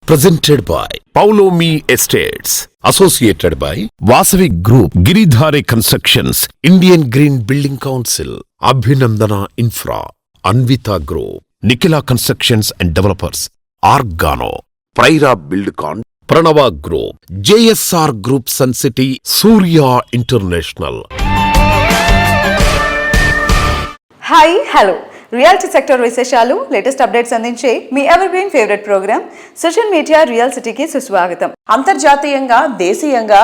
Presented by Paulomi Estates. Associated by Vasavi Group, Giridhare Constructions, Indian Green Building Council, Abhinandana Infra, Anvita Group, Nikila Constructions and Developers, Argano, Praira Buildcon, Pranava Group, JSR Group Sun City, Surya International. Hi hello reality sector విశేషాలు latest updates అందించే మీ ever green favourite programme social media real సిటీకి సుస్వాగతం. అంతర్జాతీయంగా దేశీయంగా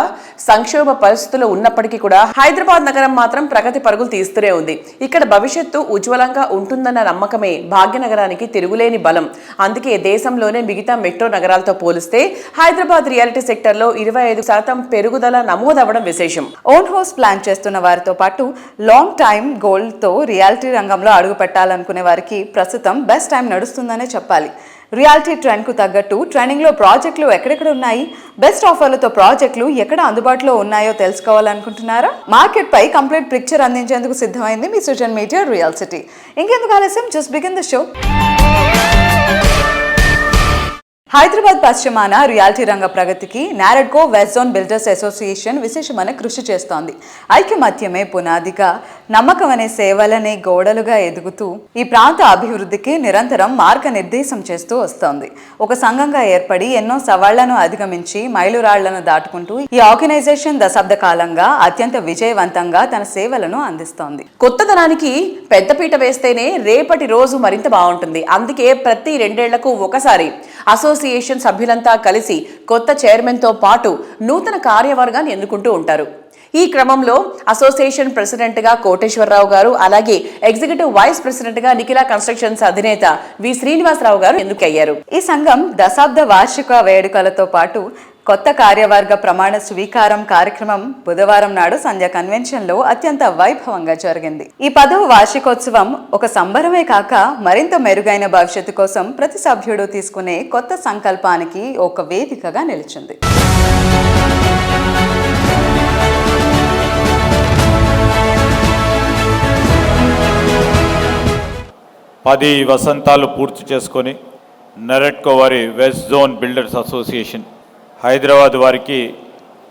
సంక్షోభ పరిస్థితులు ఉన్నప్పటికీ కూడా హైదరాబాద్ నగరం మాత్రం ప్రగతి పరుగులు తీస్తూనే ఉంది. ఇక్కడ భవిష్యత్తు ఉజ్వలంగా ఉంటుందన్న నమ్మకమే భాగ్యనగరానికి తిరుగులేని బలం. అందుకే దేశంలోనే మిగతా మెట్రో నగరాలతో పోలిస్తే హైదరాబాద్ రియాలిటీ సెక్టర్లో 25% పెరుగుదల నమోదవడం విశేషం. ఓన్ హౌస్ ప్లాన్ చేస్తున్న వారితో పాటు లాంగ్ టైమ్ గోల్తో రియాలిటీ రంగంలో అడుగు పెట్టాలనుకునే వారికి ప్రస్తుతం బెస్ట్ టైం నడుస్తుందనే చెప్పాలి. రియాలిటీ ట్రెండ్కు తగ్గట్టు ట్రెండింగ్లో ప్రాజెక్టులు ఎక్కడెక్కడ ఉన్నాయి, బెస్ట్ ఆఫర్లతో ప్రాజెక్టులు ఎక్కడ అందుబాటులో ఉన్నాయో తెలుసుకోవాలనుకుంటున్నారా? మార్కెట్ పై కంప్లీట్ పిక్చర్ అందించేందుకు సిద్ధమైంది మీ సోషల్ మీడియా రియల్ సిటీ. ఇంకెందుకు ఆలస్యం, just begin the show. Hyderabad పశ్చిమాన రియాలిటీ రంగ ప్రగతికి NAREDCO west zone builders association విశేషమైన కృషి చేస్తోంది. ఐకమత్యమే పునాదిగా, నమ్మకం అనే సేవలనే గోడలుగా ఎదుగుతూ ఈ ప్రాంత అభివృద్ధికి నిరంతరం మార్గనిర్దేశం చేస్తూ వస్తోంది. ఒక సంఘంగా ఏర్పడి ఎన్నో సవాళ్లను అధిగమించి మైలురాళ్లను దాటుకుంటూ ఈ ఆర్గనైజేషన్ దశాబ్ద కాలంగా అత్యంత విజయవంతంగా తన సేవలను అందిస్తోంది. కొత్తదనానికి పెద్దపీట వేస్తేనే రేపటి రోజు మరింత బాగుంటుంది. అందుకే ప్రతి 2 ఏళ్లకు ఒకసారి అసోసియేషన్ సభ్యులంతా కలిసి కొత్త చైర్మన్తో పాటు నూతన కార్యవర్గాన్ని ఎన్నుకుంటూ ఉంటారు. ఈ క్రమంలో అసోసియేషన్ ప్రెసిడెంట్గా కోటేశ్వరరావు గారు, అలాగే ఎగ్జిక్యూటివ్ వైస్ ప్రెసిడెంట్గా నిఖిలా కన్స్ట్రక్షన్స్ అధినేత వి శ్రీనివాసరావు గారు ఎన్నికయ్యారు. ఈ సంఘం దశాబ్ద వార్షిక వేడుకలతో పాటు కొత్త కార్యవర్గ ప్రమాణ స్వీకారం కార్యక్రమం బుధవారం నాడు సంధ్య కన్వెన్షన్లో అత్యంత వైభవంగా జరిగింది. ఈ 10వ వార్షికోత్సవం ఒక సంబరమే కాక మరింత మెరుగైన భవిష్యత్తు కోసం ప్రతి సభ్యుడు తీసుకునే కొత్త సంకల్పానికి ఒక వేదికగా నిలిచింది. పది వసంతాలు పూర్తి చేసుకొని నెరెట్కో వారి west zone builders association Hyderabad వారికి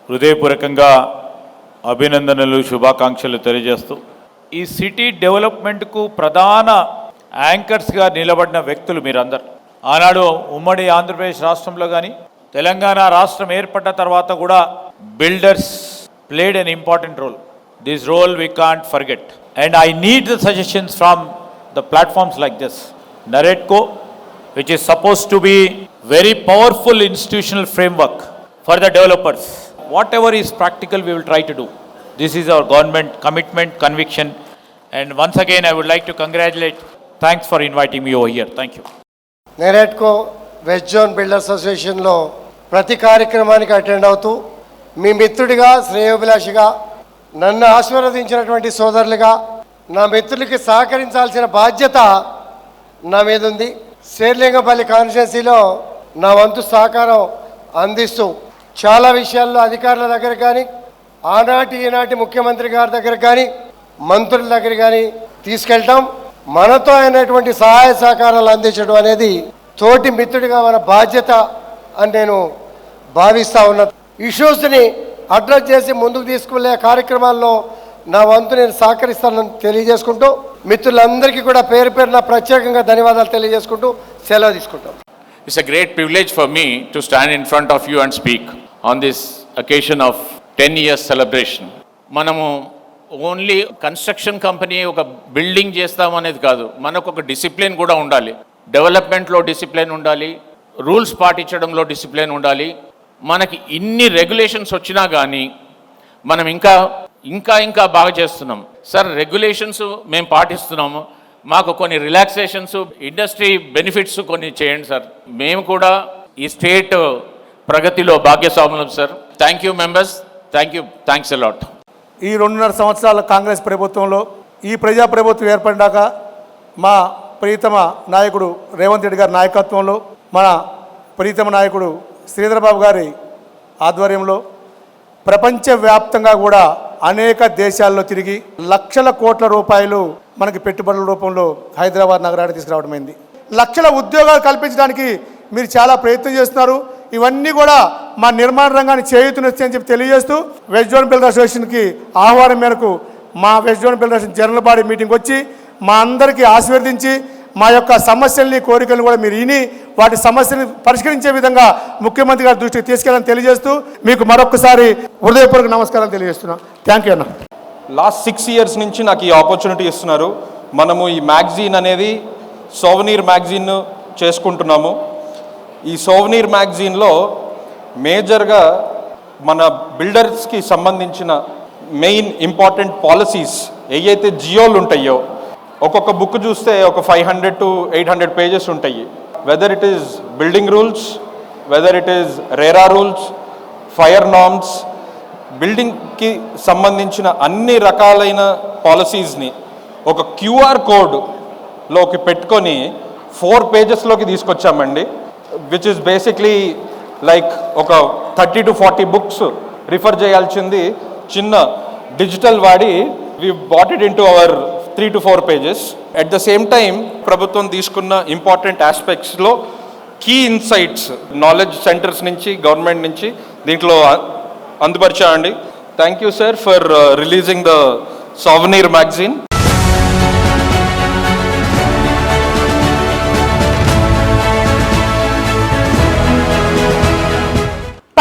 హృదయపూర్వకంగా అభినందనలు, శుభాకాంక్షలు తెలియజేస్తూ ఈ సిటీ డెవలప్మెంట్కు ప్రధాన యాంకర్స్గా నిలబడిన వ్యక్తులు మీరందరూ. ఆనాడు ఉమ్మడి ఆంధ్రప్రదేశ్ రాష్ట్రంలో కానీ తెలంగాణ రాష్ట్రం ఏర్పడ్డ తర్వాత కూడా builders played an important role. This role we can't forget and I need the suggestions from the platforms like this. Naredco, which is supposed to be very powerful institutional framework for the developers. Whatever is practical, we will try to do. This is our government commitment, conviction. And once again, I would like to congratulate. Thanks for inviting me over here. Thank you. Naredco West Zone Builders Association లో ప్రతి కార్యక్రమానికి attend అవుతూ మీ మిత్రుడిగా, శ్రేయోభిలాషిగా, నన్ను ఆశీర్వదించినటువంటి సోదరులుగా, నా మిత్రులకి సహకరించాల్సిన బాధ్యత నా మీద ఉంది. శేర్లింగపల్లి కాన్స్టిట్యున్సీలో నా వంతు సహకారం అందిస్తూ చాలా విషయాల్లో అధికారుల దగ్గర కానీ, ఆనాటి ఈనాటి ముఖ్యమంత్రి గారి దగ్గర కానీ, మంత్రుల దగ్గర కానీ తీసుకెళ్ళటం, మనతో అయినటువంటి సహాయ సహకారాలు అందించడం అనేది తోటి మిత్రుడిగా మన బాధ్యత అని నేను భావిస్తూ ఉన్నా. ఇష్యూస్ని అడ్రస్ చేసి ముందుకు తీసుకువెళ్ళే కార్యక్రమాల్లో నా వంతు నేను సహకరిస్తానని తెలియజేసుకుంటూ మిత్రులందరికీ కూడా పేరు పేరున ప్రత్యేకంగా ధన్యవాదాలు తెలియజేసుకుంటూ సెలవు తీసుకుంటాం. It's a great privilege for me to stand in front of you and speak on this occasion of 10 years celebration. మనము ఓన్లీ కన్స్ట్రక్షన్ కంపెనీ ఒక బిల్డింగ్ చేస్తాం అనేది కాదు, మనకు ఒక డిసిప్లిన్ కూడా ఉండాలి. డెవలప్మెంట్లో డిసిప్లిన్ ఉండాలి, రూల్స్ పాటించడంలో డిసిప్లిన్ ఉండాలి. మనకి ఇన్ని రెగ్యులేషన్స్ వచ్చినా కానీ మనం ఇంకా బాగా చేస్తున్నాం. సార్, రెగ్యులేషన్స్ మేము పాటిస్తున్నాము, మాకు కొన్ని రిలాక్సేషన్స్, ఇండస్ట్రీ బెనిఫిట్స్ కొన్ని చేయండి సార్. మేము కూడా ఈ స్టేట్ ప్రగతిలో భాగ్యస్వాములం sir. Thank you members, thanks a lot. ఈ 2.5 సంవత్సరాల కాంగ్రెస్ ప్రభుత్వంలో ఈ ప్రజా ప్రభుత్వం ఏర్పడ్డాక మా ప్రీతమ నాయకుడు రేవంత్ రెడ్డి గారి నాయకత్వంలో, మన ప్రీతమ నాయకుడు శ్రీధరబాబు గారి ఆధ్వర్యంలో ప్రపంచవ్యాప్తంగా కూడా అనేక దేశాల్లో తిరిగి లక్షల కోట్ల రూపాయలు మనకి పెట్టుబడుల రూపంలో హైదరాబాద్ నగరానికి తీసుకురావడమైంది. లక్షల ఉద్యోగాలు కల్పించడానికి మీరు చాలా ప్రయత్నం చేస్తున్నారు. ఇవన్నీ కూడా మా నిర్మాణ రంగాన్ని చేయూతనిస్తాయని చెప్పి తెలియజేస్తూ వెస్ట్ జోన్ బిల్డర్ అసోసియేషన్కి ఆహ్వానం మేరకు మా west zone builder association general body meeting వచ్చి మా అందరికీ ఆశీర్వదించి మా యొక్క సమస్యల్ని కోరికలను కూడా మీరు విని వాటి సమస్యని పరిష్కరించే విధంగా ముఖ్యమంత్రి గారి దృష్టికి తీసుకెళ్ళాలని తెలియజేస్తూ మీకు మరొకసారి హృదయపూర్వక నమస్కారాలు తెలియజేస్తున్నాను. థ్యాంక్ యూ అన్న. లాస్ట్ 6 years నుంచి నాకు ఈ ఆపర్చునిటీ ఇస్తున్నారు. మనము ఈ మ్యాగజైన్ అనేది సోవనీర్ మ్యాగజైన్ చేసుకుంటున్నాము. ఈ సోవనీర్ మ్యాగజైన్లో మేజర్గా మన బిల్డర్స్కి సంబంధించిన మెయిన్ ఇంపార్టెంట్ పాలసీస్ ఏవైతే జియోలు ఉంటాయో ఒక్కొక్క బుక్ చూస్తే ఒక 500 to 800 pages ఉంటాయి. Whether it is building rules, whether it is RERA rules, fire norms, బిల్డింగ్కి సంబంధించిన అన్ని రకాలైన పాలసీస్ని ఒక QR కోడ్లోకి పెట్టుకొని 4 pagesలోకి తీసుకొచ్చామండి. విచ్ ఇస్ బేసిక్లీ లైక్ ఒక 30 to 40 books రిఫర్ చేయాల్సింది చిన్న డిజిటల్ వాడి we bought it into our 3 to 4 pages. At the same time ప్రభుత్వం తీసుకున్న ఇంపార్టెంట్ ఆస్పెక్ట్స్లో కీ ఇన్సైట్స్ నాలెడ్జ్ సెంటర్స్ నుంచి గవర్నమెంట్ నుంచి దీంట్లో అందుపరిచామండి. Thank you sir for releasing the souvenir magazine.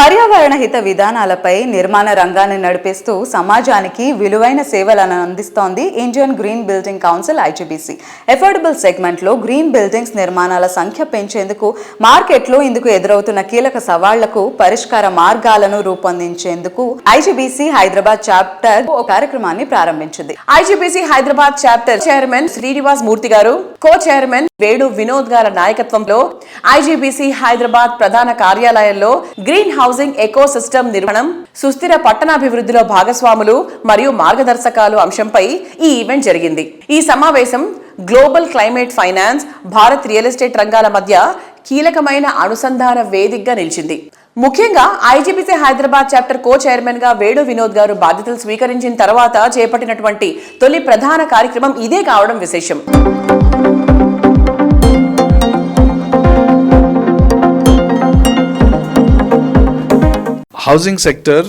పర్యావరణ హిత విధానాలపై నిర్మాణ రంగాన్ని నడిపిస్తూ సమాజానికి విలువైన సేవలను అందిస్తోంది Indian green building council IGBC. Affordable సెగ్మెంట్లో గ్రీన్ బిల్డింగ్స్ నిర్మాణాల సంఖ్య పెంచేందుకు మార్కెట్లో ఇందుకు ఎదురవుతున్న కీలక సవాళ్లకు పరిష్కార మార్గాలను రూపొందించేందుకు IGBC హైదరాబాద్ చాప్టర్ ఓ కార్యక్రమాన్ని ప్రారంభించింది. IGBC Hyderabad chapter chairman Srinivas Murthy garu, co chairman వేడు వినోద్ గారి నాయకత్వంలో IGBC హైదరాబాద్ ప్రధాన కార్యాలయంలో గ్రీన్ హౌసింగ్ ఎకో సిస్టమ్ నిర్మాణం, సుస్థిర పట్టణాభివృద్ధిలో భాగస్వాములు మరియు మార్గదర్శకాలు అంశంపై ఈ ఈవెంట్ జరిగింది. ఈ సమావేశం global climate finance, Bharat real estate రంగాల మధ్య కీలకమైన అనుసంధాన వేదికగా నిలిచింది. ముఖ్యంగా IGBC హైదరాబాద్ చాప్టర్ కో చైర్మన్ గా వేడు వినోద్ గారు బాధ్యతలు స్వీకరించిన తర్వాత చేపట్టినటువంటి తొలి ప్రధాన కార్యక్రమం ఇదే కావడం విశేషం. Housing sector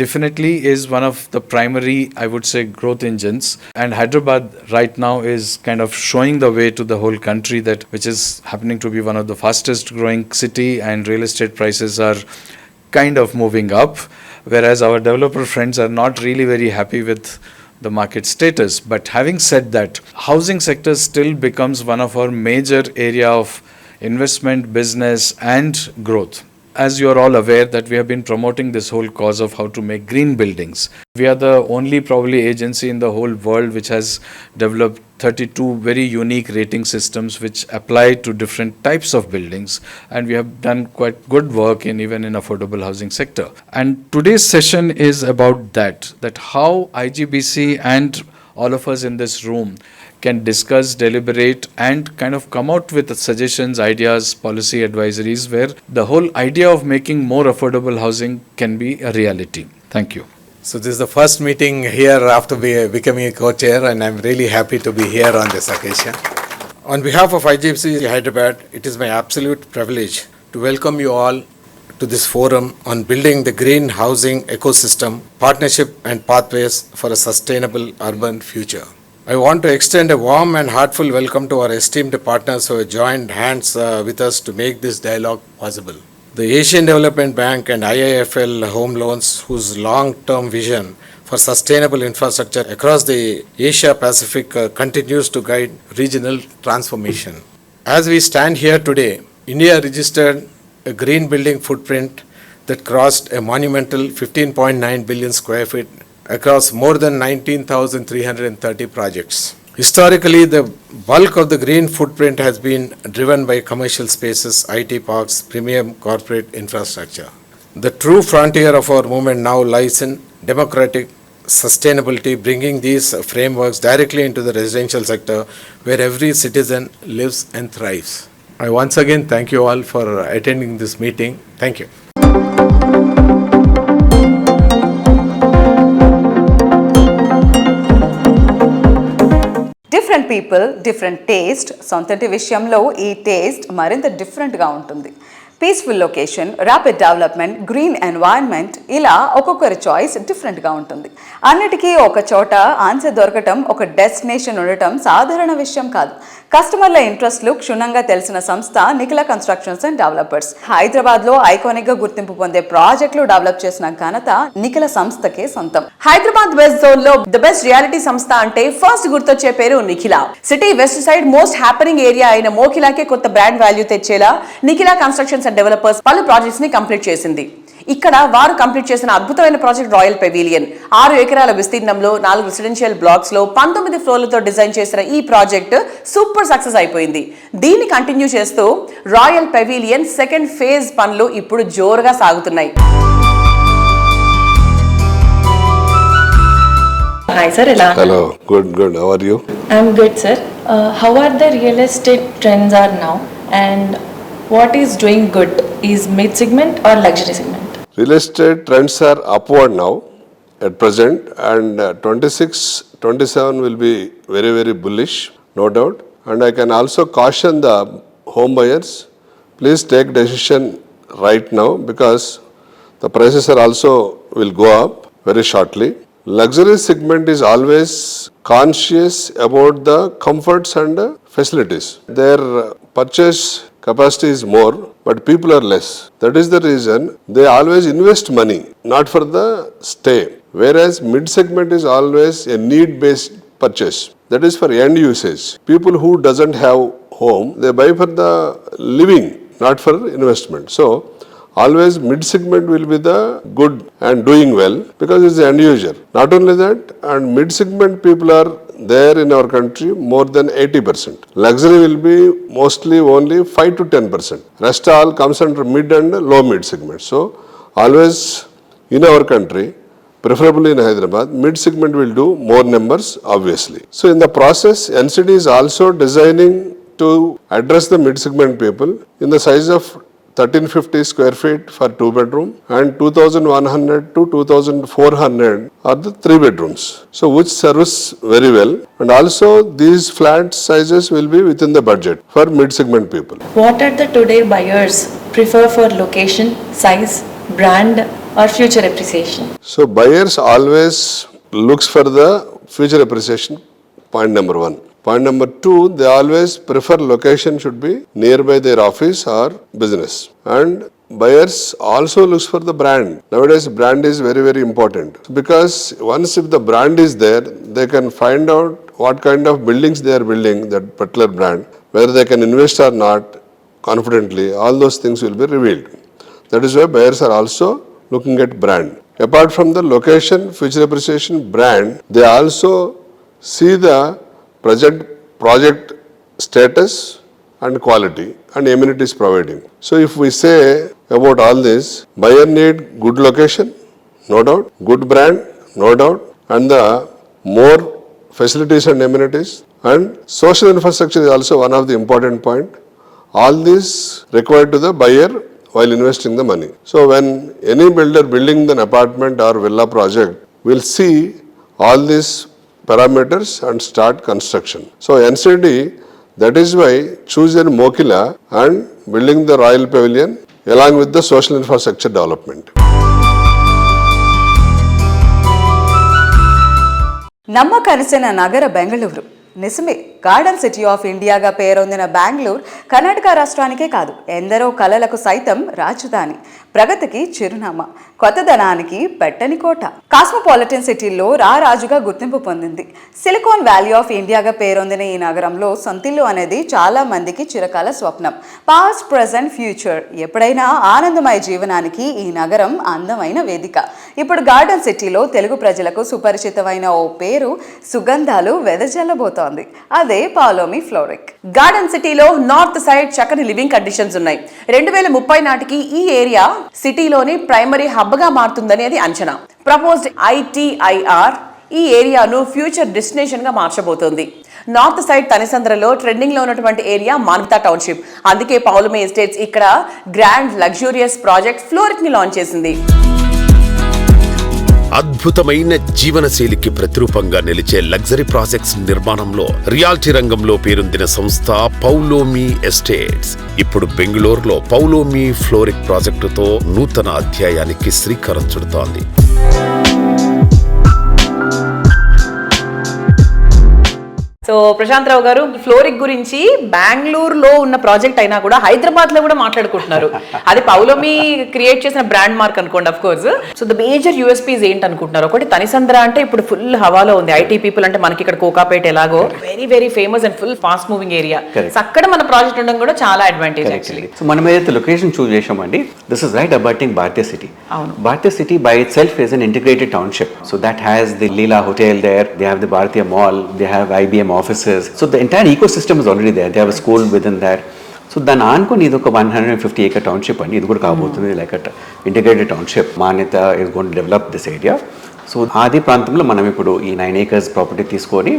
definitely is one of the primary, I would say, growth engines, and Hyderabad right now is kind of showing the way to the whole country, that which is happening to be one of the fastest growing city, and real estate prices are kind of moving up, whereas our developer friends are not really very happy with the market status. But having said that, housing sector still becomes one of our major area of investment, business and growth. As you are all aware that we have been promoting this whole cause of how to make green buildings. We are the only probably agency in the whole world which has developed 32 very unique rating systems which apply to different types of buildings, and we have done quite good work in even in affordable housing sector. And today's session is about that how IGBC and all of us in this room can discuss, deliberate and kind of come out with suggestions, ideas, policy advisories where the whole idea of making more affordable housing can be a reality. Thank you. So this is the first meeting here after becoming a co-chair, and I'm really happy to be here on this occasion. On behalf of IGBC Hyderabad, it is my absolute privilege to welcome you all to this forum on building the green housing ecosystem, partnership and pathways for a sustainable urban future. I want to extend a warm and heartfelt welcome to our esteemed partners who have joined hands with us to make this dialogue possible. The Asian Development Bank and IIFL Home Loans, whose long-term vision for sustainable infrastructure across the Asia Pacific continues to guide regional transformation. As we stand here today, India registered a green building footprint that crossed a monumental 15.9 billion square feet across more than 19,330 projects. Historically, the bulk of the green footprint has been driven by commercial spaces, IT parks, premium corporate infrastructure. The true frontier of our movement now lies in democratic sustainability, bringing these frameworks directly into the residential sector where every citizen lives and thrives. I once again thank you all for attending this meeting. Thank you. Different people different taste. సొంతటి విషయంలో ఈ taste మరింత డిఫరెంట్గా ఉంటుంది. Peaceful location, rapid development, green environment, ఇలా ఒక్కొక్కరి choice డిఫరెంట్గా ఉంటుంది. అన్నిటికీ ఒక చోట ఆన్సర్ దొరకటం, ఒక డెస్టినేషన్ ఉండటం సాధారణ విషయం కాదు. కస్టమర్ల ఇంట్రెస్ట్లు క్షుణ్ణంగా తెలిసిన సంస్థ నిఖిల కన్స్ట్రక్షన్స్ అండ్ డెవలపర్స్. హైదరాబాద్లో ఐకానిక్గా గుర్తింపు పొందే ప్రాజెక్టులు డెవలప్ చేసిన ఘనత నిఖిల సంస్థకే సొంతం. హైదరాబాద్ వెస్ట్ జోన్ లో ద బెస్ట్ రియాలిటీ సంస్థ అంటే ఫస్ట్ గుర్తొచ్చే పేరు Nikhila. City west side most happening area అయిన మోకిలాకే కొత్త బ్రాండ్ వాల్యూ తెచ్చేలా నిఖిల కన్స్ట్రక్షన్స్ అండ్ డెవలపర్స్ పలు ప్రాజెక్ట్స్ ని కంప్లీట్ చేసింది. ఇక్కడ వారు కంప్లీట్ చేసిన అద్భుతమైన ప్రాజెక్ట్ రాయల్ పెవిలియన్ 6 ఎకరాల విస్తీర్ణంలో 4 రెసిడెన్షియల్ బ్లాక్స్ లో 19 ఫ్లోర్లతో డిజైన్ చేసిన ఈ ప్రాజెక్ట్ సూపర్ సక్సెస్ అయిపోయింది. దీన్ని కంటిన్యూ చేస్తూ రాయల్ పెవిలియన్ సెకండ్ ఫేజ్ పనులు ఇప్పుడు జోరుగా సాగుతున్నాయి. Hi sir, Hello, good. How are you? I'm good sir. How are the real estate trends are now and what is doing good? Is mid-segment or luxury segment? Real estate trends are upward now at present, and 26-27 will be very, very bullish, no doubt. And I can also caution the home buyers, please take decision right now because the prices are also will go up very shortly. Luxury segment is always conscious about the comforts and facilities. Their purchase capacity is more, but people are less. That is the reason they always invest money, not for the stay. Whereas mid-segment is always a need-based purchase. That is for end usage. People who doesn't have home, they buy for the living, not for investment. So, always mid-segment will be the good and doing well because it's the end user. Not only that, and mid-segment people are there in our country more than 80%. Luxury will be mostly only 5 to 10%. Rest all comes under mid and low mid segment. So always in our country, preferably in Hyderabad, mid segment will do more numbers obviously. So in the process, NCD is also designing to address the mid segment people in the size of 1350 square feet for 2 bedroom and 2100 to 2400 are the 3 bedrooms. So which serves very well, and also these flat sizes will be within the budget for mid segment people. What are the today buyers prefer for location, size, brand or future appreciation? So buyers always looks for the future appreciation, point number 1. Point number 2, they always prefer location should be nearby their office or business. And buyers also looks for the brand. Nowadays brand is very, very important because once if the brand is there, they can find out what kind of buildings they are building, that particular brand, whether they can invest or not confidently, all those things will be revealed. That is why buyers are also looking at brand. Apart from the location, future appreciation, brand, they also see the present project status and quality and amenities providing. So if we say about all this, buyer need good location, no doubt, good brand, no doubt, and the more facilities and amenities, and social infrastructure is also one of the important point. All this required to the buyer while investing the money. So when any builder building an apartment or villa project will see all these parameters and start construction. So NCD, that is why choosing Mokila and building the Royal Pavilion along with the social infrastructure development. నమ్మకరిసిన నగర బెంగళూరు నిజమే. Garden city of ఇండియాగా పేరొందిన బెంగళూరు కర్ణాటక రాష్ట్రానికే కాదు, ఎందరో కళలకు సైతం రాజధాని, ప్రగతికి చిరునామా, కొత్తదనానికి పెట్టని కోట. కాస్మోపాలిటన్ సిటీల్లో రారాజుగా గుర్తింపు పొందింది. సిలికాన్ వ్యాలీ ఆఫ్ ఇండియాగా పేరొందిన ఈ నగరంలో సొంతిల్లు అనేది చాలా మందికి చిరకాల స్వప్నం. పాస్ట్, ప్రెజెంట్, ఫ్యూచర్ ఎప్పుడైనా ఆనందమయ జీవనానికి ఈ నగరం అందమైన వేదిక. ఇప్పుడు గార్డెన్ సిటీలో తెలుగు ప్రజలకు సుపరిచితమైన ఓ పేరు సుగంధాలు వెదజల్లబోతోంది. అదే పాలోమి ఫ్లోరిక్. గార్డెన్ సిటీలో నార్త్ సైడ్ చక్కని లివింగ్ కండిషన్స్ ఉన్నాయి. 2030 నాటికి ఈ ఏరియా సిటీలోని ప్రైమరీ హబ్ గా మారుతుందని అది అంచనా. ప్రపోజ్డ్ ITIR ఈ ఏరియాను ఫ్యూచర్ డెస్టినేషన్ గా మార్చబోతోంది. నార్త్ సైడ్ తనిసంద్రలో ట్రెండింగ్ లో ఉన్నటువంటి ఏరియా మాన్వితా టౌన్షిప్. అందుకే పౌలమి ఎస్టేట్స్ ఇక్కడ గ్రాండ్ లగ్జూరియస్ ప్రాజెక్ట్ ఫ్లోరిక్ ని లాంచ్ చేసింది. అద్భుతమైన జీవనశైలికి ప్రతిరూపంగా నిలిచే లగ్జరీ ప్రాజెక్ట్స్ నిర్మాణంలో రియాల్టీ రంగంలో పేరొందిన సంస్థ పౌలోమి ఎస్టేట్స్ ఇప్పుడు బెంగళూరులో పౌలోమి ఫ్లోరిక్ ప్రాజెక్టుతో నూతన అధ్యాయానికి శ్రీకారం చుడుతోంది. సో ప్రశాంత్ రావు గారు, ఫ్లోరిక్ గురించి బెంగళూరులో ఉన్న ప్రాజెక్ట్ అయినా కూడా హైదరాబాద్ లో కూడా మాట్లాడుకుంటున్నారు. అది పౌలోమి క్రియేట్ చేసిన బ్రాండ్ మార్క్ అనుకోండి, of course. So the major USPs ఏంటి అనుకుంటున్నారు? ఒకటి తనిసంద్ర అంటే ఇప్పుడు ఫుల్ హవాలో ఉంది. ఐటీ పీపుల్ అంటే మనకి ఇక్కడ కోకాపేట ఎలాగో very very famous and full fast moving area. అక్కడ మన ప్రాజెక్ట్ ఉండడం కూడా చాలా అడ్వాంటేజ్ యాక్చువల్లీ. సో మనం ఏదైతే లొకేషన్ చూస్ చేసామండి, దిస్ ఇస్ రైట్ అబౌటింగ్ భారతీయ సిటీ. అవును, Bharatiya city by itself is an integrated township. So that has the Leela hotel there, they have the Bharatiya mall, they have IBM offices. So the entire ecosystem is already there. They have a school within there. So దాని ఆనుకొని ఇది ఒక 150 acre township అండి. ఇది కూడా కాబోతుంది like integrated township. Manyata is going to develop this area. So ఆది ప్రాంతంలో మనం ఇప్పుడు ఈ 9 acres ప్రాపర్టీ తీసుకొని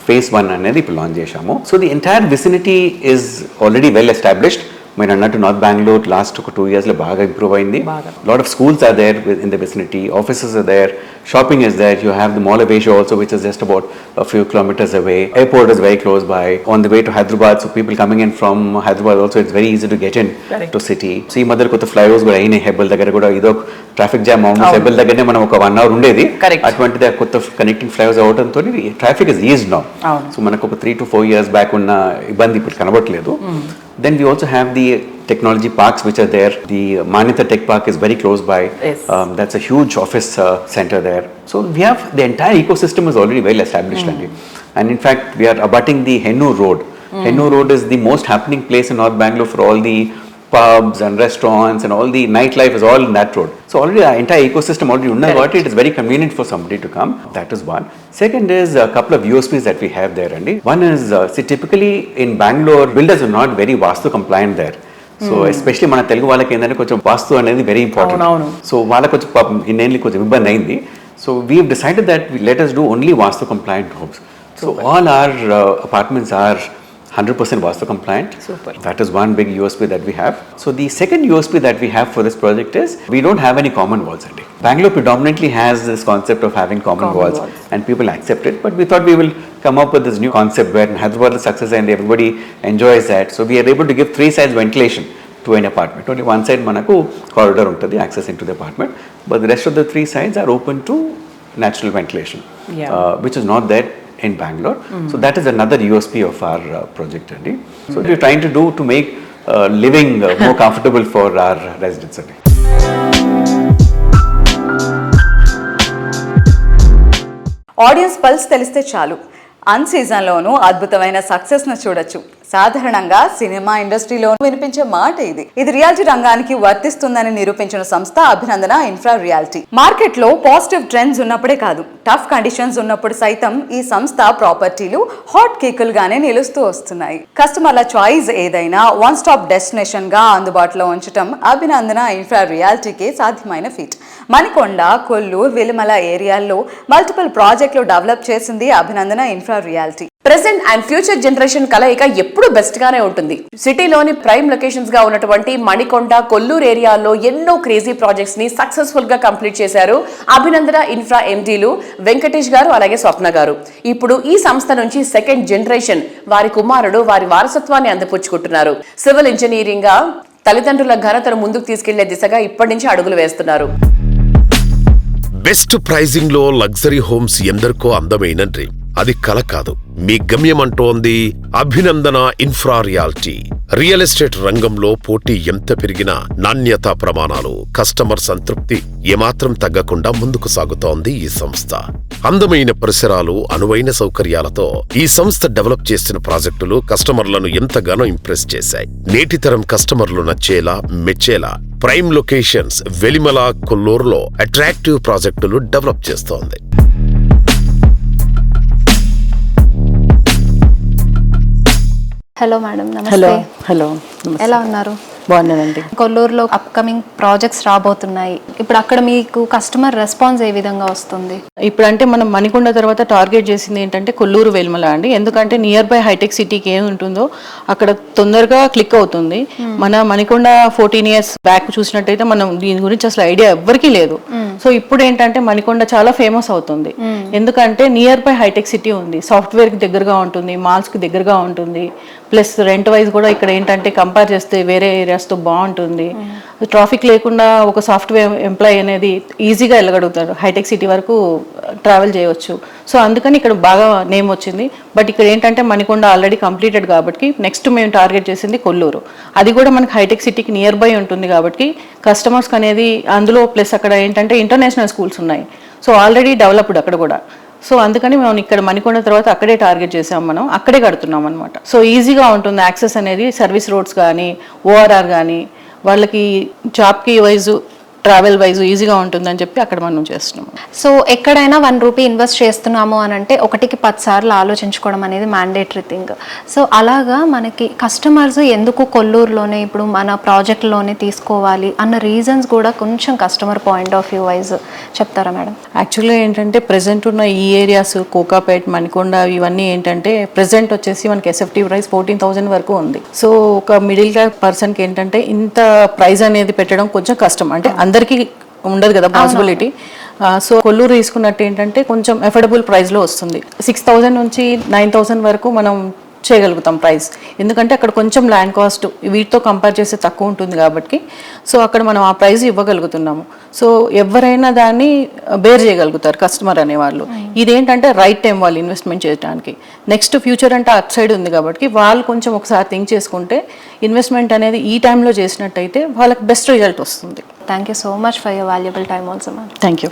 phase 1 అనేది ఇప్పుడు లాంచ్ చేశాము. So the entire vicinity is already well established. మీరు అన్నట్టు నార్త్ బెంగళూరు లాస్ట్ ఒక 2 years లో బాగా ఇంప్రూవ్ అయింది. Lot of schools are there in the vicinity, offices are there, shopping is there. You have the mall of Asia also which is just about a few kilometers away. Airport is very close by. On the way to Hyderabad, so people coming in from Hyderabad also, it's very easy to get in to city. So ఈ మధ్యలో కొత్త flyovers కూడా అయినాయి. హెబ్బల్ దగ్గర కూడా ఇదో traffic jam almost Hebbal దగ్గరనే మనం ఒక 1 hour ఉండేది. అటువంటిది కొత్త కనెక్టింగ్ ఫ్లైఓవర్స్ అవడంతో traffic is is now. So మనకు ఒక 3 to 4 years బ్యాక్ ఉన్న ఇబ్బంది ఇప్పుడు కనబడట్లేదు. Then we also have the technology parks which are there. The Manyata Tech Park is very close by. Yes. That's a huge office center there. So we have the entire ecosystem is already well established. And in fact, we are abutting the Hennur Road. Hennur Road is the most happening place in North Bangalore for all the pubs and restaurants and all the nightlife is all in that road. So already our entire ecosystem already unnadu కాబట్టి it is very convenient for somebody to come. That is one. Second is a couple of USPs that we have there, Andy. One is see typically in Bangalore builders are not very vastu compliant there. So especially మన తెలుగు వాళ్ళకి ఏంటంటే కొంచెం వాస్తు అనేది very important. So వాళ్ళకి కొంచెం ఇన్నేళ్ళకి కొంచెం ఇబ్బంది అయింది. So we decided that let us do only vastu compliant homes. So all our apartments are 100% Vastu compliant. Super. That is one big USP that we have. So the second USP that we have for this project is we don't have any common walls. Bangalore predominantly has this concept of having common walls and people accept it. But we thought we will come up with this new concept where in Hyderabad is success and everybody enjoys that. So we are able to give 3 sides ventilation to an apartment. Only one side manaku corridor untadi access into the apartment. But the rest of the 3 sides are open to natural ventilation, which is not there in Bangalore. So that is another USP of our project. So we are trying to do to make living more comfortable for our residents. Audience pulse తెలిస్తే చాలు అన్ సీజన్లోనూ అద్భుతమైన సక్సెస్ను చూడొచ్చు. సాధారణంగా cinema ఇండస్ట్రీలోనూ వినిపించే మాట ఇది reality రంగానికి వర్తిస్తుందని నిరూపించిన సంస్థ అభినందన ఇన్ఫ్రా రియాలిటీ. మార్కెట్లో పాజిటివ్ ట్రెండ్స్ ఉన్నప్పుడే కాదు, టఫ్ కండిషన్స్ ఉన్నప్పుడు సైతం ఈ సంస్థ ప్రాపర్టీలు హాట్ కేకులుగానే నిలుస్తూ వస్తున్నాయి. కస్టమర్ల చాయిస్ ఏదైనా వన్ స్టాప్ డెస్టినేషన్ గా అందుబాటులో ఉంచడం అభినందన ఇన్ఫ్రా రియాలిటీకి సాధ్యమైన ఫీట్. మణికొండ, కొల్లూరు, వెలిమల ఏరియాల్లో మల్టిపుల్ ప్రాజెక్టులు డెవలప్ చేసింది అభినందన infra reality. Present and future generation కలయిక ఎప్పుడు బెస్ట్ గానే ఉంటుంది. సిటీలోని ప్రైమ్ లొకేషన్స్ గా ఉన్నటువంటి మణికొండ, కొల్లూరు ఏరియాలో ఎన్నో క్రేజీ ప్రాజెక్ట్స్ ని సక్సెస్ఫుల్ గా కంప్లీట్ చేశారు అభినందన ఇన్ఫ్రా ఎండీలు వెంకటేష్ గారు అలాగే స్వప్న గారు. ఇప్పుడు ఈ సంస్థ నుంచి సెకండ్ జనరేషన్ వారి కుమారుడు వారి వారసత్వాన్ని అందిపుచ్చుకుంటున్నారు. సివిల్ ఇంజనీరింగ్ గా తల్లిదండ్రుల ఘనతను ముందుకు తీసుకెళ్లే దిశగా ఇప్పటి నుంచి అడుగులు వేస్తున్నారు. బెస్ట్ ప్రైజింగ్ లో లగ్జరీ హోమ్స్ ఎందరికో అందమైన డ్రీమ్. అది కల కాదు, మీ గమ్యం అంటోంది అభినందన ఇన్ఫ్రా రియాలిటీ. రియల్ ఎస్టేట్ రంగంలో పోటీ ఎంత పెరిగినా నాణ్యతా ప్రమాణాలు, కస్టమర్ సంతృప్తి ఏమాత్రం తగ్గకుండా ముందుకు సాగుతోంది ఈ సంస్థ. అందమైన పరిసరాలు, అనువైన సౌకర్యాలతో ఈ సంస్థ డెవలప్ చేసిన ప్రాజెక్టులు కస్టమర్లను ఎంతగానో ఇంప్రెస్ చేశాయి. నేటితరం కస్టమర్లు నచ్చేలా, మెచ్చేలా ప్రైమ్ లొకేషన్స్ వెలిమల, కొల్లూరులో అట్రాక్టివ్ ప్రాజెక్టులు డెవలప్ చేస్తోంది. హలో మేడం, నమస్తే. హలో, ఎలా ఉన్నారు? బాగున్నానండి. కొల్లూరులో అప్కమింగ్ ప్రాజెక్ట్స్ రాబోతున్నాయి. ఇప్పుడు అక్కడ మీకు కస్టమర్ రెస్పాన్స్ ఏ విధంగా వస్తుంది? ఇప్పుడు అంటే మనం మణికొండ తర్వాత టార్గెట్ చేసింది ఏంటంటే కొల్లూరు, వెల్మల అండి. ఎందుకంటే నియర్ బై హైటెక్ సిటీకి ఏమి ఉంటుందో అక్కడ తొందరగా క్లిక్ అవుతుంది. మన మణికొండ 14 years బ్యాక్ చూసినట్టయితే మనం దీని గురించి అసలు ఐడియా ఎవ్వరికీ లేదు. సో ఇప్పుడు ఏంటంటే మణికొండ చాలా ఫేమస్ అవుతుంది, ఎందుకంటే నియర్ బై హైటెక్ సిటీ ఉంది, సాఫ్ట్వేర్కి దగ్గరగా ఉంటుంది, మాల్స్కి దగ్గరగా ఉంటుంది, ప్లస్ రెంట్ వైజ్ కూడా ఇక్కడ ఏంటంటే కంపేర్ చేస్తే వేరే ఏరియాస్తో బాగుంటుంది. ట్రాఫిక్ లేకుండా ఒక సాఫ్ట్వేర్ ఎంప్లాయీ అనేది ఈజీగా వెళ్ళగలుగుతాడు, హైటెక్ సిటీ వరకు ట్రావెల్ చేయవచ్చు. సో అందుకని ఇక్కడ బాగా నేమ్ వచ్చింది. బట్ ఇక్కడ ఏంటంటే మణికొండ ఆల్రెడీ కంప్లీటెడ్ కాబట్టి నెక్స్ట్ మేము టార్గెట్ చేసింది కొల్లూరు. అది కూడా మనకి హైటెక్ సిటీకి నియర్ బై ఉంటుంది కాబట్టి కస్టమర్స్కి అనేది అందులో, ప్లస్ అక్కడ ఏంటంటే ఇంటర్నేషనల్ స్కూల్స్ ఉన్నాయి, సో ఆల్రెడీ డెవలప్డ్ అక్కడ కూడా. సో అందుకని మేము ఇక్కడ మణికొండ తర్వాత అక్కడే టార్గెట్ చేసాం, మనం అక్కడే కడుతున్నాం అనమాట. సో ఈజీగా ఉంటుంది యాక్సెస్ అనేది, సర్వీస్ రోడ్స్ కానీ ఓఆర్ఆర్ కానీ వాళ్ళకి జాబ్కి వైజు ట్రావెల్ వైజ్ ఈజీగా ఉంటుందని చెప్పి అక్కడ మనం చేస్తున్నాం. సో ఎక్కడైనా 1 రూపీ ఇన్వెస్ట్ చేస్తున్నాము అని అంటే 1కి 10 సార్లు ఆలోచించుకోవడం అనేది మ్యాండేటరీ థింగ్. సో అలాగా మనకి కస్టమర్స్ ఎందుకు కొల్లూరులోనే ఇప్పుడు మన ప్రాజెక్ట్లోనే తీసుకోవాలి అన్న రీజన్స్ కూడా కొంచెం customer point of view wise చెప్తారా మేడం? యాక్చువల్గా ఏంటంటే ప్రెజెంట్ ఉన్న ఈ ఏరియాస్ కోకాపేట్, మణికొండ ఇవన్నీ ఏంటంటే ప్రెజెంట్ వచ్చేసి మనకి ఎస్ఎఫ్టీ ప్రైస్ 14,000 వరకు ఉంది. సో ఒక మిడిల్ క్లాస్ పర్సన్కి ఏంటంటే ఇంత ప్రైస్ అనేది పెట్టడం కొంచెం కష్టం, అంటే అందరికీ ఉండదు కదా పాసిబిలిటీ. సో కొల్లూరు తీసుకున్నట్టు ఏంటంటే కొంచెం అఫోర్డబుల్ ప్రైస్లో వస్తుంది. 6,000 నుంచి 9,000 వరకు మనం చేయగలుగుతాం ప్రైస్, ఎందుకంటే అక్కడ కొంచెం ల్యాండ్ కాస్ట్ వీటితో కంపేర్ చేస్తే తక్కువ ఉంటుంది కాబట్టి. సో అక్కడ మనం ఆ ప్రైస్ ఇవ్వగలుగుతున్నాము. సో ఎవరైనా దాన్ని బేర్ చేయగలుగుతారు కస్టమర్ అనేవాళ్ళు. ఇదేంటంటే రైట్ టైం వాళ్ళు ఇన్వెస్ట్మెంట్ చేయడానికి. నెక్స్ట్ ఫ్యూచర్ అంటే అట్ సైడ్ ఉంది కాబట్టి వాళ్ళు కొంచెం ఒకసారి థింక్ చేసుకుంటే ఇన్వెస్ట్మెంట్ అనేది ఈ టైంలో చేసినట్టయితే వాళ్ళకి బెస్ట్ రిజల్ట్ వస్తుంది. Thank you so much for your valuable time also ma'am. Thank you.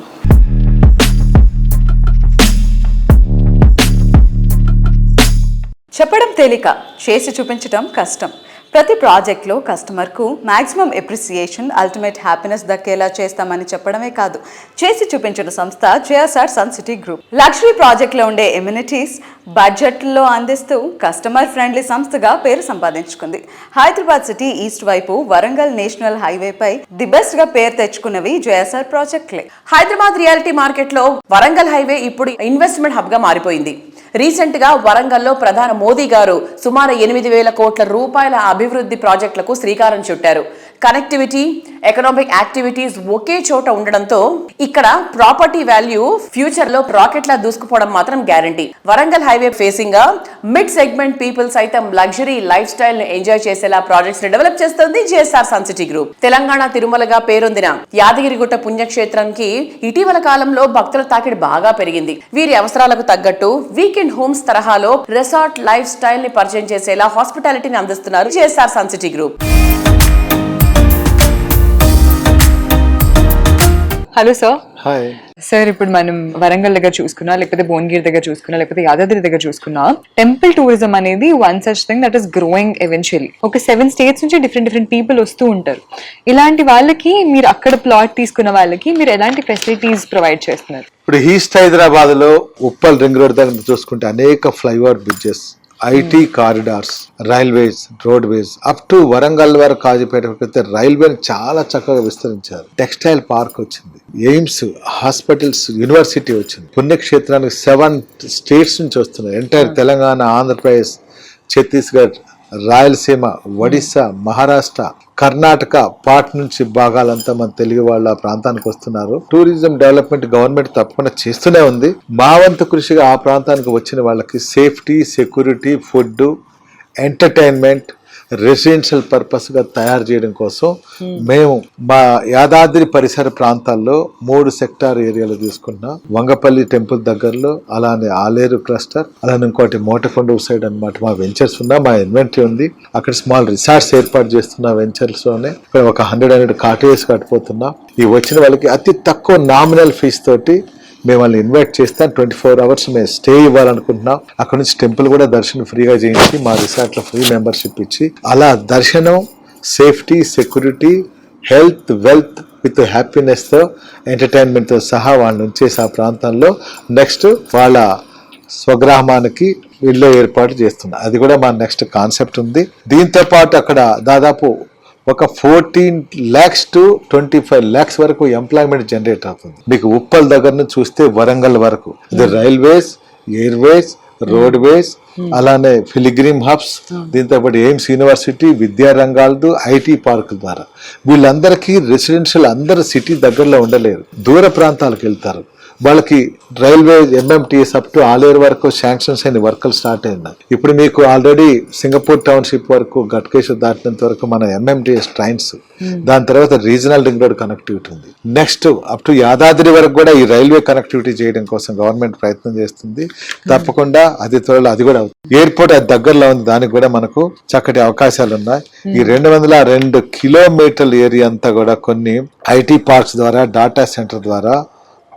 చెప్పడం తేలిక, చేసి చూపించడం కష్టం. ప్రతి ప్రాజెక్ట్లో కస్టమర్కు మ్యాక్సిమం ఎప్రిసియేషన్, అల్టిమేట్ హ్యాపీనెస్ దక్కేలా చేస్తామని చెప్పడమే కాదు, చేసి చూపించిన సంస్థ JSR sun city group. Luxury ప్రాజెక్ట్లో ఉండే ఎమ్యూనిటీస్ బడ్జెట్లో అందిస్తూ కస్టమర్ ఫ్రెండ్లీ సంస్థగా పేరు సంపాదించుకుంది. హైదరాబాద్ సిటీ ఈస్ట్ వైపు వరంగల్ నేషనల్ హైవేపై ది బెస్ట్ గా పేరు తెచ్చుకున్నవి జేఎస్ఆర్ ప్రాజెక్టులే. హైదరాబాద్ రియాలిటీ మార్కెట్లో వరంగల్ హైవే ఇప్పుడు ఇన్వెస్ట్మెంట్ హబ్ గా మారిపోయింది. రీసెంట్ గా వరంగల్లో ప్రధాని మోదీ గారు సుమారు 8,000 కోట్ల రూపాయల అభివృద్ధి ప్రాజెక్టులకు శ్రీకారం చుట్టారు. కనెక్టివిటీ, ఎకనామిక్ యాక్టివిటీస్ ఒకే చోట ఉండడంతో ఇక్కడ ప్రాపర్టీ వాల్యూ ఫ్యూచర్ లో రాకెట్ లా దూసుకుపోవడం మాత్రం గ్యారంటీ. వరంగల్ హైవే ఫేసింగ్ గా మిడ్ సెగ్మెంట్ పీపుల్ సైతం లగ్జరీ లైఫ్ స్టైల్ ని ఎంజాయ్ చేసేలా ప్రాజెక్ట్స్ ని డెవలప్ చేస్తుంది JSR sun city group. Telangana తిరుమలగా పేరొందిన యాదగిరిగుట్ట పుణ్యక్షేత్రానికి ఇటీవల కాలంలో భక్తుల తాకిడి బాగా పెరిగింది. వీరి అవసరాలకు తగ్గట్టు వీకెండ్ హోమ్స్ తరహాలో రిసార్ట్ లైఫ్ స్టైల్ ని పరిచయం చేసేలా హాస్పిటాలిటీని అందిస్తున్నారు JSR sun city group. Hello sir. Hi sir, ఇప్పుడు మనం వరంగల్ దగ్గర చూసుకున్నా, లేకపోతే భువనగిరి దగ్గర చూసుకున్నా, లేకపోతే యాదాద్రి దగ్గర చూసుకున్నా, టెంపుల్ టూరిజం అనేది one such thing that is growing eventually. ఒక 7 స్టేట్స్ నుంచి డిఫరెంట్ పీపుల్ వస్తూ ఉంటారు. ఇలాంటి వాళ్ళకి మీరు అక్కడ ప్లాట్ తీసుకున్న వాళ్ళకి మీరు ఎలాంటి ఫెసిలిటీస్ ప్రొవైడ్ చేస్తున్నారు? ఇప్పుడు ఈస్ట్ హైదరాబాద్ లో ఉప్పల్ రింగ్ రోడ్ దగ్గర చూసుకుంటే అనేక flyover bridges, IT corridors, railways, roadways up to Warangal వరకు కాజీపేట రైల్వేని చాలా చక్కగా విస్తరించారు. టెక్స్టైల్ పార్క్ వచ్చింది, ఎయిమ్స్, హాస్పిటల్స్, యూనివర్సిటీ వచ్చింది. పుణ్యక్షేత్రానికి 7 స్టేట్స్ నుంచి వస్తున్నాయి. ఎంటైర్ తెలంగాణ, ఆంధ్రప్రదేశ్, ఛత్తీస్గఢ్, రాయలసీమ, ఒడిస్సా, మహారాష్ట్ర, కర్ణాటక పార్ట్ నుంచి భాగాలంతా మన తెలుగు వాళ్ళ ప్రాంతానికి వస్తున్నారు. టూరిజం డెవలప్మెంట్ గవర్నమెంట్ తప్పకుండా చేస్తూనే ఉంది. మా వంతు కృషిగా ఆ ప్రాంతానికి వచ్చిన వాళ్ళకి safety, security, food, entertainment, residential పర్పస్గా తయారు చేయడం కోసం మేము మా యాదాద్రి పరిసర ప్రాంతాల్లో 3 సెక్టార్ ఏరియాలు తీసుకున్నాం. వంగపల్లి టెంపుల్ దగ్గరలో, అలానే ఆలేరు క్లస్టర్, అలానే ఇంకోటి మోటకొండ సైడ్ అన్నమాట మా వెంచర్స్ ఉన్నా, మా ఇన్వెంటరీ ఉంది. అక్కడ స్మాల్ రిసార్ట్స్ ఏర్పాటు చేస్తున్న వెంచర్స్ లోనే ఒక 100 కాటేజెస్ కట్టిపోతున్నాం. ఈ వచ్చిన వాళ్ళకి అతి తక్కువ నామినల్ ఫీజు తోటి మేము వాళ్ళని ఇన్వైట్ చేస్తాం. 24 hours మేము స్టే ఇవ్వాలనుకుంటున్నాం. అక్కడ నుంచి టెంపుల్ కూడా దర్శనం ఫ్రీగా చేయించి మా రిసార్ట్లో ఫ్రీ మెంబర్షిప్ ఇచ్చి అలా దర్శనం, safety, security, health, wealth with హ్యాపీనెస్తో, ఎంటర్టైన్మెంట్తో సహా వాళ్ళని ఉంచేసి ఆ ప్రాంతంలో నెక్స్ట్ వాళ్ళ స్వగ్రామానికి ఇల్లు ఏర్పాటు చేస్తున్నాం. అది కూడా మా నెక్స్ట్ కాన్సెప్ట్ ఉంది. దీంతో పాటు అక్కడ దాదాపు ఒక 14 lakhs to 25 lakhs వరకు ఎంప్లాయ్మెంట్ జనరేట్ అవుతుంది. మీకు ఉప్పల్ దగ్గర నుంచి చూస్తే వరంగల్ వరకు ఇది రైల్వేస్, ఎయిర్వేస్, రోడ్వేస్, అలానే ఫిలిగ్రిమ్ హబ్స్, దీంతో పాటు ఎయిమ్స్ యూనివర్సిటీ, విద్యా రంగాలదు, ఐటీ పార్కుల ద్వారా వీళ్ళందరికీ రెసిడెన్షియల్ అందరు సిటీ దగ్గరలో ఉండలేరు, దూర ప్రాంతాలకు వెళ్తారు. వాళ్ళకి railway MMTS up to Aleru వరకు శాంక్షన్స్ అయిన వర్కులు స్టార్ట్ అయింది. ఇప్పుడు మీకు ఆల్రెడీ సింగపూర్ టౌన్షిప్ వరకు గట్కేశ్వర్ దాటినంత వరకు మన ఎంఎంటీఎస్ ట్రైన్స్, దాని తర్వాత రీజనల్ రింగ్ రోడ్ కనెక్టివిటీ ఉంది. నెక్స్ట్ అప్ టు యాదాద్రి వరకు కూడా ఈ రైల్వే కనెక్టివిటీ చేయడం కోసం గవర్నమెంట్ ప్రయత్నం చేస్తుంది. తప్పకుండా అది త్వరలో అది కూడా అవుతుంది. ఎయిర్పోర్ట్ అది దగ్గరలో ఉంది, దానికి కూడా మనకు చక్కటి అవకాశాలు ఉన్నాయి. ఈ 202 కిలోమీటర్ల ఏరియా అంతా కూడా కొన్ని ఐటీ పార్క్స్ ద్వారా, డాటా సెంటర్ ద్వారా,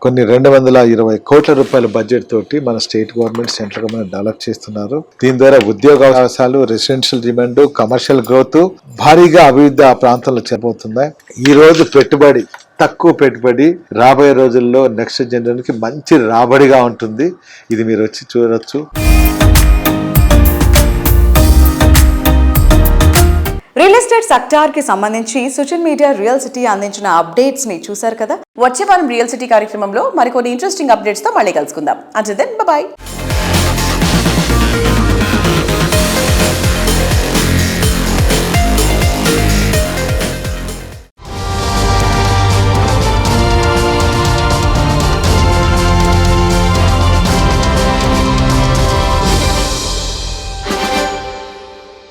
కొన్ని 220 కోట్ల రూపాయల బడ్జెట్ తోటి మన state government, central government develop చేస్తున్నారు. దీని ద్వారా ఉద్యోగ అవకాశాలు, రెసిడెన్షియల్ డిమాండ్, కమర్షియల్ గ్రోత్ భారీగా అభివృద్ధి ఆ ప్రాంతంలో చేయబోతున్నాయి. ఈ రోజు పెట్టుబడి తక్కువ పెట్టుబడి రాబోయే రోజుల్లో నెక్స్ట్ జనరేషన్కి మంచి రాబడిగా ఉంటుంది. ఇది మీరు వచ్చి చూడొచ్చు. రియల్ ఎస్టేట్ సెక్టార్ కి సంబంధించి సోషల్ మీడియా రియల్ సిటీ అందించిన అప్డేట్స్ ని చూశారు కదా. వచ్చే వారం రియల్ సిటీ కార్యక్రమంలో మరికొన్ని ఇంట్రెస్టింగ్ అప్డేట్స్ తో మళ్ళీ కలుసుకుందాం. Until then by.